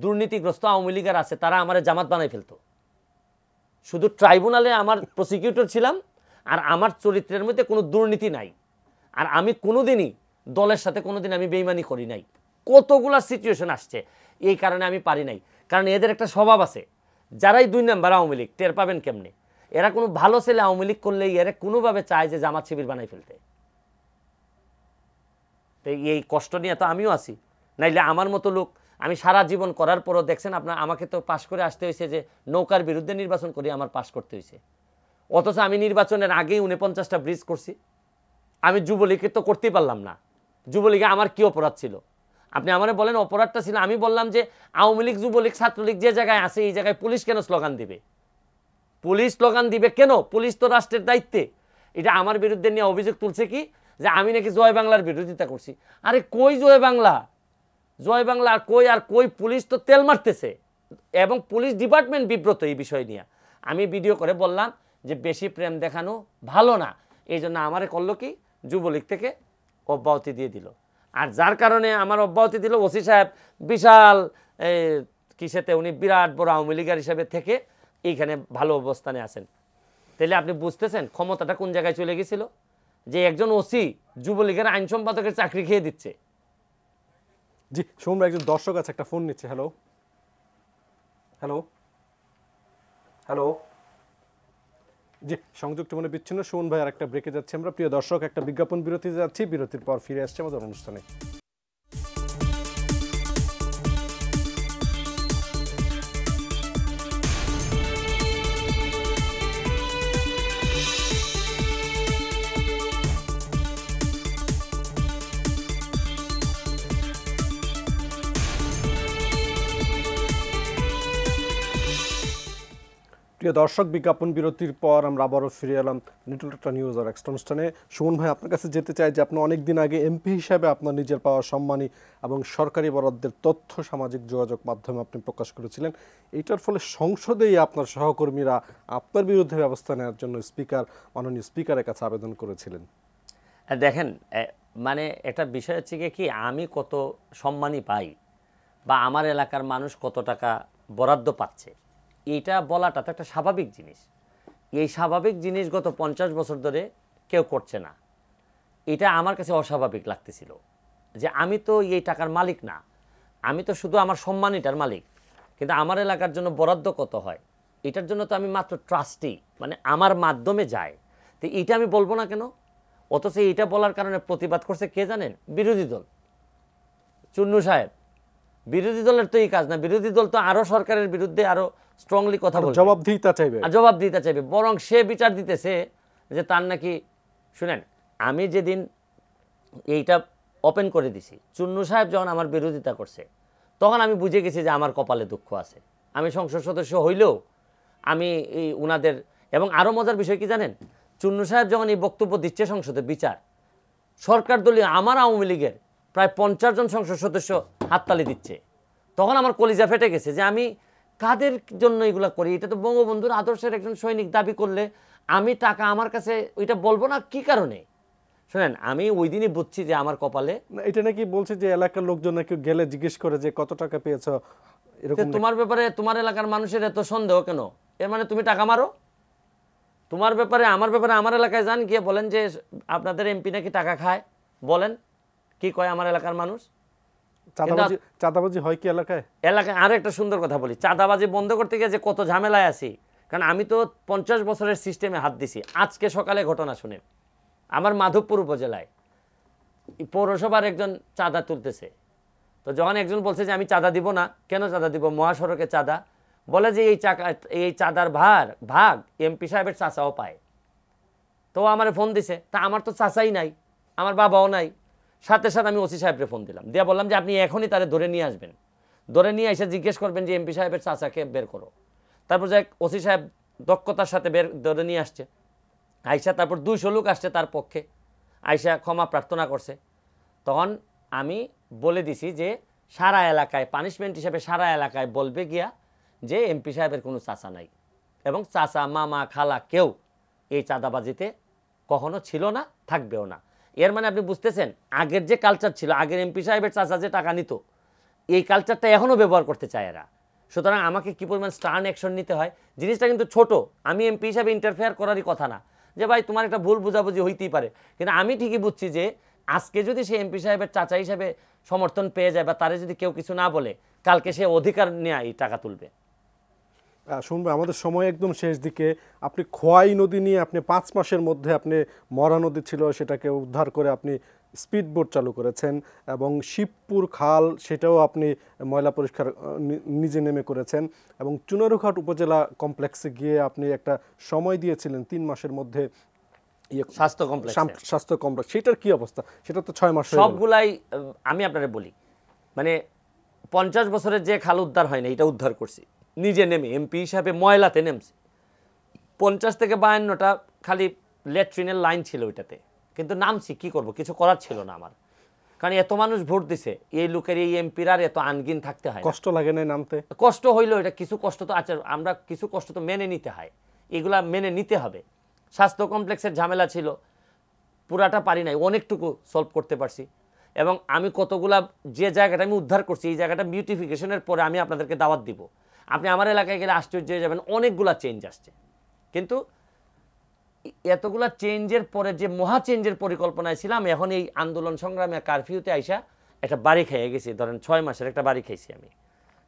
দুর্নীতিগ্রস্ত আওয়ামী লীগের আছে তারা আমার জামাত বানাই ফেলতো। শুধু ট্রাইব্যুনালে আমার প্রসিকিউটর ছিলাম, আর আমার চরিত্রের মধ্যে কোনো দুর্নীতি নাই, আর আমি কোনোদিনই দলের সাথে কোনোদিন আমি বেইমানি করি নাই। কতগুলা সিচুয়েশন আসছে, এই কারণে আমি পারি নাই। কারণ এদের একটা স্বভাব আছে, যারাই 2 নম্বর আওয়ামী লীগ টের পাবেন কেমনে, এরা কোনো ভালো ছেলে আওয়ামী লীগ করলেই এরা কোনোভাবে চায় যে জামাত শিবির বানাই ফেলতে। তো এই কষ্ট নিয়ে তো আমিও আছি, নাইলে আমার মতো লোক আমি সারা জীবন করার পরও দেখছেন আপনার, আমাকে তো পাশ করে আসতে হয়েছে যে নৌকার বিরুদ্ধে নির্বাচন করি আমার পাশ করতে হয়েছে। অথচ আমি নির্বাচনের আগেই 49টা ব্রিজ করছি। আমি যুবলীগে তো করতেই পারলাম না। যুবলীগে আমার কি অপরাধ ছিল? আপনি আমারে বলেন অপরাধটা ছিল, আমি বললাম যে আওয়ামী লীগ, যুবলীগ, ছাত্রলীগ যে জায়গায় আছে এই জায়গায় পুলিশ কেন স্লোগান দিবে? পুলিশ স্লোগান দিবে কেন? পুলিশ তো রাষ্ট্রের দায়িত্বে। এটা আমার বিরুদ্ধে নিয়ে অভিযোগ তুলছে কি যে আমি নাকি জয় বাংলার বিরোধিতা করছি। আরে কই জয় বাংলা? জয় বাংলা আর কই পুলিশ তো তেল মারতেছে, এবং পুলিশ ডিপার্টমেন্ট বিব্রত এই বিষয় নিয়ে। আমি ভিডিও করে বললাম যে বেশি প্রেম দেখানো ভালো না, এই জন্য আমারে করলো কি যুবলীগ থেকে অব্যাহতি দিয়ে দিল। আর যার কারণে আমার অব্যাহতি দিল ওসি সাহেব বিশাল কিসেতে উনি বিরাট বড় আওয়ামী লীগার হিসাবে থেকে এইখানে ভালো অবস্থানে আছেন। তাহলে আপনি বুঝতেছেন ক্ষমতাটা কোন জায়গায় চলে গেছিল, যে একজন ওসি যুবলীগের আইন সম্পাদকের চাকরি খেয়ে দিচ্ছে। জি সুমন, একজন দর্শক আছে, একটা ফোন নিচ্ছে। হ্যালো হ্যালো হ্যালো, জি সংযুক্ত মনে বিচ্ছিন্ন। সুমন ভাই আর একটা ব্রেকে যাচ্ছে আমরা। প্রিয় দর্শক, একটা বিজ্ঞাপন বিরতিতে যাচ্ছি, বিরতির পর ফিরে আসছে আমাদের অনুষ্ঠানে। প্রিয় দর্শক, বিজ্ঞাপন বিরতির পর আমরা আবারও ফিরে এলাম নিউট্রাল নিউজ আর এক্সট্রা অনুষ্ঠানে। সুমন ভাই, আপনার কাছে যেতে চাই যে আপনি অনেক দিন আগে এমপি হিসাবে আপনার নিজের পাওয়া সম্মানী এবং সরকারি বরাদ্দের তথ্য সামাজিক যোগাযোগ মাধ্যমে আপনি প্রকাশ করেছিলেন। এইটার ফলে সংসদেই আপনার সহকর্মীরা আপনার বিরুদ্ধে ব্যবস্থা নেওয়ার জন্য মাননীয় স্পিকারের কাছে আবেদন করেছিলেন। দেখেন, মানে একটা বিষয় হচ্ছে কি, আমি কত সম্মানী পাই বা আমার এলাকার মানুষ কত টাকা বরাদ্দ পাচ্ছে, এইটা বলাটা তো একটা স্বাভাবিক জিনিস। এই স্বাভাবিক জিনিস গত 50 বছর ধরে কেউ করছে না। এটা আমার কাছে অস্বাভাবিক লাগতেছিল যে আমি তো এই টাকার মালিক না, আমি তো শুধু আমার সম্মানীটার মালিক, কিন্তু আমার এলাকার জন্য বরাদ্দ কত হয় এটার জন্য তো আমি মাত্র ট্রাস্টি, মানে আমার মাধ্যমে যায়। তো এইটা আমি বলবো না কেন? অথচ এইটা বলার কারণে প্রতিবাদ করছে কে জানেন? বিরোধী দল, চুন্নু সাহেব। বিরোধী দলের তো এই কাজ না, বিরোধী দল তো আরো সরকারের বিরুদ্ধে আরো স্ট্রংলি কথা বলবে, জবাবদিহিতা চাইবে, বরং সে বিচার দিতেছে যে তার নাকি, শুনেন, আমি যেদিন এইটা ওপেন করে দিছি, চুন্নু সাহেব যখন আমার বিরোধিতা করছে তখন আমি বুঝে গেছি যে আমার কপালে দুঃখ আছে। আমি সংসদ সদস্য হইলেও আমি এই উনাদের, এবং আরো মজার বিষয় কি জানেন, চুন্নু সাহেব যখন এই বক্তব্য দিচ্ছে সংসদে বিচার, সরকার দলীয় আমার আওয়ামী লীগের প্রায় 50 জন সংসদ সদস্য হাততালি দিচ্ছে, তখন আমার কলিজা ফেটে গেছে যে আমি কাদের জন্য এগুলা করি? এটা তো বঙ্গবন্ধুর আদর্শের একজন সৈনিক দাবি করলে আমি টাকা আমার কাছে ওইটা বলবো না কি কারণে? শুনেন, আমি ওই দিনই বুঝছি যে আমার কপালে। না, এটা নাকি বলছে যে এলাকার লোকজন নাকি গেলে জিজ্ঞেস করে যে কত টাকা পেয়েছো, এরকম তোমার ব্যাপারে তোমার এলাকার মানুষের এত সন্দেহ কেন? এর মানে তুমি টাকা মারো? তোমার ব্যাপারে আমার এলাকায় যান, গিয়ে বলেন যে আপনাদের এমপি নাকি টাকা খায়, বলেন কি কয় আমার এলাকার মানুষ। চাঁদাবাজি হয় কি এলাকায়? আরো একটা সুন্দর কথা বলি, চাঁদাবাজি বন্ধ করতে গিয়ে যে কত ঝামেলায় আছি, কারণ আমি তো 50 বছরের সিস্টেমে হাত দিছি। আজকে সকালে ঘটনা শুনে আমার মাধবপুর উপজেলায় পৌরসভার একজন চাঁদা তুলতেছে। তো যখন একজন বলছে যে আমি চাঁদা দিব না, কেন চাঁদা দিব, মহাসড়কে চাঁদা, বলে যে এই চাঁদার ভাগ এমপি সাহেবের চাচাও পায়। তো আমার ফোন দিছে, তা আমার তো চাচাই নাই, আমার বাবাও নাই। সাথে সাথে আমি ওসি সাহেবকে ফোন দিলাম, দিয়ে বললাম যে আপনি এখনই তারে ধরে নিয়ে আসবেন, ধরে নিয়ে এসে জিজ্ঞেস করবেন যে এমপি সাহেবের চাচাকে বের করো। তারপর যে ওসি সাহেব দক্ষতার সাথে ধরে নিয়ে আসছে, আইসা তারপর 200 লোক আসছে তার পক্ষে, আইসা ক্ষমা প্রার্থনা করছে। তখন আমি বলে দিছি যে সারা এলাকায় পানিশমেন্ট হিসেবে সারা এলাকায় বলবে গিয়া যে এমপি সাহেবের কোনো চাচা নাই, এবং চাচা মামা খালা কেউ এই চাঁদাবাজিতে কখনো ছিল না, থাকবেও না। এর মানে আপনি বুঝতেছেন আগের যে কালচার ছিল, আগের এমপি সাহেবের চাচা যে টাকা নিত, এই কালচারটা এখনও ব্যবহার করতে চায় এরা। সুতরাং আমাকে কী পরিমাণ স্টার্ন অ্যাকশন নিতে হয়, জিনিসটা কিন্তু ছোট, আমি এমপি হিসাবে ইন্টারফেয়ার করারই কথা না, যে ভাই তোমার একটা ভুল বুঝাবুঝি হইতেই পারে। কিন্তু আমি ঠিকই বুঝছি যে আজকে যদি সে এমপি সাহেবের চাচা হিসাবে সমর্থন পেয়ে যায় বা তারে যদি কেউ কিছু না বলে, কালকে সে অধিকার নিয়ে এই টাকা তুলবে। শুনবো, আমাদের সময় একদম শেষ দিকে। আপনি খোয়াই নদী নিয়ে আপনি 5 মাসের মধ্যে আপনি মরা নদী ছিল সেটাকে উদ্ধার করে আপনি স্পিড বোট চালু করেছেন, এবং শিবপুর খাল সেটাও আপনি ময়লা পরিষ্কার নিজে নেমে করেছেন, এবং চুনারুঘাট উপজেলা কমপ্লেক্সে গিয়ে আপনি একটা সময় দিয়েছিলেন 3 মাসের মধ্যে স্বাস্থ্য কমপ্লেক্স। সেটার কি অবস্থা? সেটা তো 6 মাস সবগুলাই আমি আপনারা বলি, মানে 50 বছরের যে খাল উদ্ধার হয় না, এটা উদ্ধার করছি নিজে নেমে, এমপি হিসাবে ময়লাতে নেমছি। 50 থেকে 52টা খালি ল্যাট্রিনের লাইন ছিল ওইটাতে, কিন্তু নামছি, কি করব, কিছু করার ছিল না আমার, কারণ এত মানুষ ভোট দিছে, এই লোকের এই এমপির আর এত আনগিন থাকতে হয়। কষ্ট লাগে না নামতে? কষ্ট হইলো, এটা কিছু কষ্ট তো আছে, আমরা কিছু কষ্ট তো মেনে নিতে হয়, এগুলা মেনে নিতে হবে। স্বাস্থ্য কমপ্লেক্সের ঝামেলা ছিল, পুরাটা পারি নাই, অনেকটুকু সলভ করতে পারছি। এবং আমি কতগুলা যে জায়গাটা আমি উদ্ধার করছি, এই জায়গাটা বিউটিফিকেশনের পরে আমি আপনাদেরকে দাওয়াত দিব, আপনি আমার এলাকায় গেলে আশ্চর্য হয়ে যাবেন, অনেকগুলা চেঞ্জ আসছে। কিন্তু এতগুলা চেঞ্জের পরে যে মহা চেঞ্জের পরিকল্পনায় ছিলাম, এখন এই আন্দোলন সংগ্রামে কারফিউতে আইসা একটা বাড়ি খেয়ে গেছি, ধরেন 6 মাসের একটা বাড়ি খেয়েছি আমি।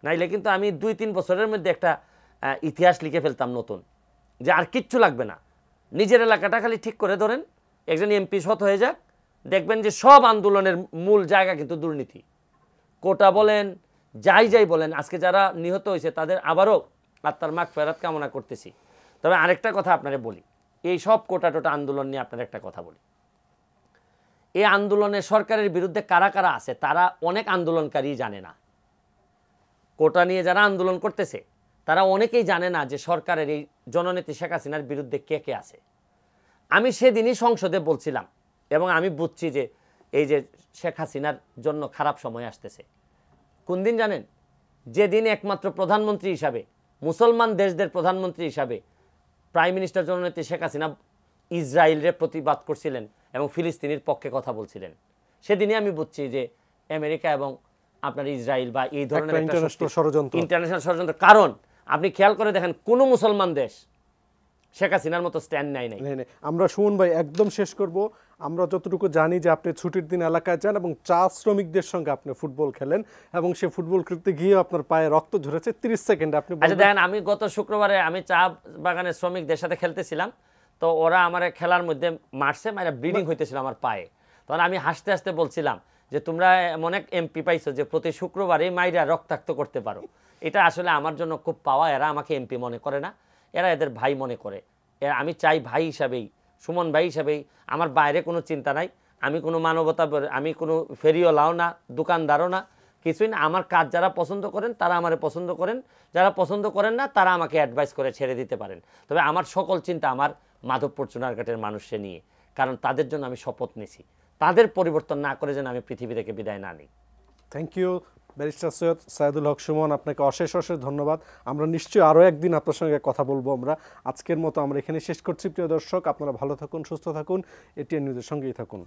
নাইলে কিন্তু আমি 2-3 বছরের মধ্যে একটা ইতিহাস লিখে ফেলতাম নতুন, যে আর কিচ্ছু লাগবে না, নিজের এলাকাটা খালি ঠিক করে ধরেন, একজন এমপি সৎ হয়ে যাক, দেখবেন যে সব আন্দোলনের মূল জায়গা কিন্তু দুর্নীতি। কোটা বলেন, যাই বলেন, আজকে যারা নিহত হয়েছে তাদের আবারও আত্মার মাগফিরাত কামনা করতেছি। তবে আরেকটা কথা আপনারা বলি, এই সব কোটা টোটা আন্দোলন নিয়ে আপনার একটা কথা বলি, এই আন্দোলনে সরকারের বিরুদ্ধে কারা কারা আছে তারা অনেক আন্দোলনকারী জানে না। কোটা নিয়ে যারা আন্দোলন করতেছে তারা অনেকেই জানে না যে সরকারের এই জননেত্রী শেখ হাসিনার বিরুদ্ধে কে কে আছে। আমি সেদিনই সংসদে বলছিলাম, এবং আমি বুঝছি যে এই যে শেখ হাসিনার জন্য খারাপ সময় আসতেছে। কোন দিন জানেন? যেদিন একমাত্র প্রধানমন্ত্রী হিসাবে, মুসলমান দেশদের প্রধানমন্ত্রী হিসাবে প্রাইম মিনিস্টার জননেত্রী শেখ হাসিনা ইসরায়েলের প্রতিবাদ করছিলেন এবং ফিলিস্তিনের পক্ষে কথা বলছিলেন, সেদিনই আমি বুঝছি যে আমেরিকা এবং আপনার ইসরায়েল বা এই ধরনের ইন্টারন্যাশনাল ষড়যন্ত্র। কারণ আপনি খেয়াল করে দেখেন, কোনো মুসলমান দেশ শেখ হাসিনার মতো স্ট্যান্ড নাই। আমরা সুমন ভাই একদম শেষ করব, আমরা যতটুকু জানি যে আপনি ছুটির দিন এলাকায় যান এবং চা শ্রমিকদের সঙ্গে আপনি ফুটবল খেলেন, এবং সে ফুটবল খেলতে গিয়ে আপনার পায়ে রক্ত ঝরেছে। 30 সেকেন্ড আপনি দেখেন, আমি গত শুক্রবারে আমি চা বাগানের শ্রমিকদের সাথে খেলতেছিলাম, তো ওরা আমার খেলার মধ্যে মারছে, মানে ব্লিডিং হইতেছিল আমার পায়ে। তখন আমি হাসতে হাসতে বলছিলাম যে তোমরা এমন এক এমপি পাইছো যে প্রতি শুক্রবারে মাইরা রক্তাক্ত করতে পারো। এটা আসলে আমার জন্য খুব পাওয়া। এরা আমাকে এমপি মনে করে না, এরা এদের ভাই মনে করে। আমি চাই ভাই হিসাবেই, সুমন ভাই হিসাবেই, আমার বাইরে কোনো চিন্তা নাই, আমি কোনো মানবতা, আমি কোনো ফেরিওয়ালাও না, দোকানদারও না, কিছুই না। আমার কাজ যারা পছন্দ করেন তারা আমারে পছন্দ করেন, যারা পছন্দ করেন না তারা আমাকে অ্যাডভাইস করে ছেড়ে দিতে পারেন। তবে আমার সকল চিন্তা আমার মাধবপুর চুনারঘাটের মানুষকে নিয়ে, কারণ তাদের জন্য আমি শপথ নিছি, তাদের পরিবর্তন না করে যেন আমি পৃথিবী থেকে বিদায় না নিই। Thank you. Barrister Syed Saidul Haque Sumon, আপনাকে অশেষ ধন্যবাদ। আমরা নিশ্চয়ই আরও একদিন আপনার সঙ্গে কথা বলবো। আমরা আজকের মতো আমরা এখানে শেষ করছি। প্রিয় দর্শক, আপনারা ভালো থাকুন, সুস্থ থাকুন, এটিএন নিউজের সঙ্গেই থাকুন।